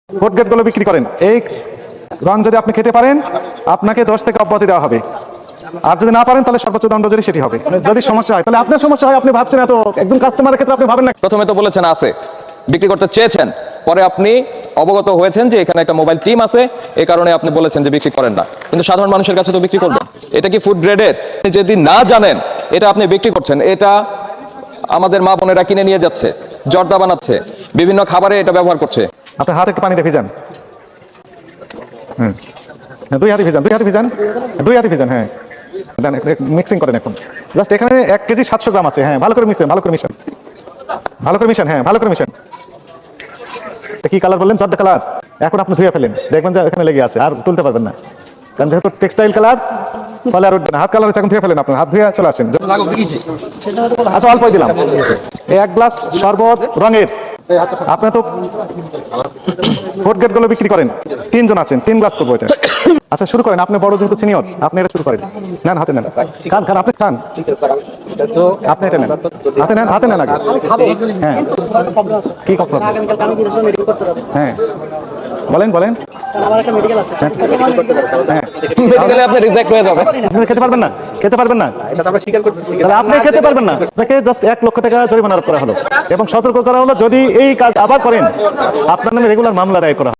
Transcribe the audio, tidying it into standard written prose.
Food grade গুলো বিক্রি করেন, এই রং যদি আপনি খেতে পারেন আপনাকে 10 থেকে অব্যাহতি দেওয়া হবে, আর যদি না পারেন তাহলে সর্বোচ্চ দণ্ড যদি সেটি হবে। যদি সমস্যা হয় তাহলে আপনার সমস্যা হয়, আপনি ভাবছেন এত, একজন কাস্টমারের ক্ষেত্রে আপনি ভাবেন না। প্রথমে তো বলেছেন আছে, বিক্রি করতে চেয়েছেন, পরে আপনি অবগত হয়েছেন যে এখানে একটা মোবাইল টিম আছে, এই কারণে আপনি বলেছেন যে বিক্রি করেন না, কিন্তু সাধারণ মানুষের কাছে তো বিক্রি করবেন। এটা কি ফুড গ্রেডের? যদি না জানেন এটা আপনি বিক্রি করছেন, এটা আমাদের মা বোনেরা কিনে নিয়ে যাচ্ছে, জর্দা বানাচ্ছে, বিভিন্ন খাবারে এটা ব্যবহার করছে। আপনার হাত একটু পানি দিয়ে ভিজান, দুই হাতে ভিজান, দুই হাতে ভিজান, দুই হাতে ভিজান, হ্যাঁ দেন মিক্সিং করেন। এখন জাস্ট এখানে 1 কেজি 700 গ্রাম আছে, হ্যাঁ ভালো করে মিশান, ভালো করে মিশান, ভালো করে মিশান, হ্যাঁ ভালো করে মিশান। কি কালার বললেন? জর্দা কালার। এখন আপনি ধুয়ে ফেলেন, দেখবেন যে এখানে লেগে আছে, আর তুলতে পারবেন না, কারণ যেহেতু টেক্সটাইল কালার তাহলে আর উঠবে না। হাত কালার এখন ধুয়ে ফেলেন, আপনার হাত ধুয়ে চলে আসেন। আচ্ছা অল্পই দিলাম, 1 গ্লাস শরবত রঙের। আপনি তো ফুড গ্রেড গুলো বিক্রি করেন, 3 জন আছেন, 3 গ্লাস করবো এটা। আচ্ছা শুরু করেন, আপনি বড় যেহেতু সিনিয়র, আপনি এটা শুরু করেন। নেন হাতে নেন, খান খান, আপনি খান, আপনি এটা নেন, হাতে নেন, হাতে নেন আগে। হ্যাঁ কি কথা? হ্যাঁ বলেন বলেন। মেডিকেলে আপনি রিজেক্ট হয়ে যাবেন। আপনি খেতে পারবেন না, খেতে পারবেন না, তাহলে আপনি খেতে পারবেন না, আপনাকে জাস্ট 1 লক্ষ টাকা জরিমানা করা হলো এবং সতর্ক করা হলো, যদি এই কাজ আবার করেন আপনার নামে রেগুলার মামলা দায়ের করা হবে।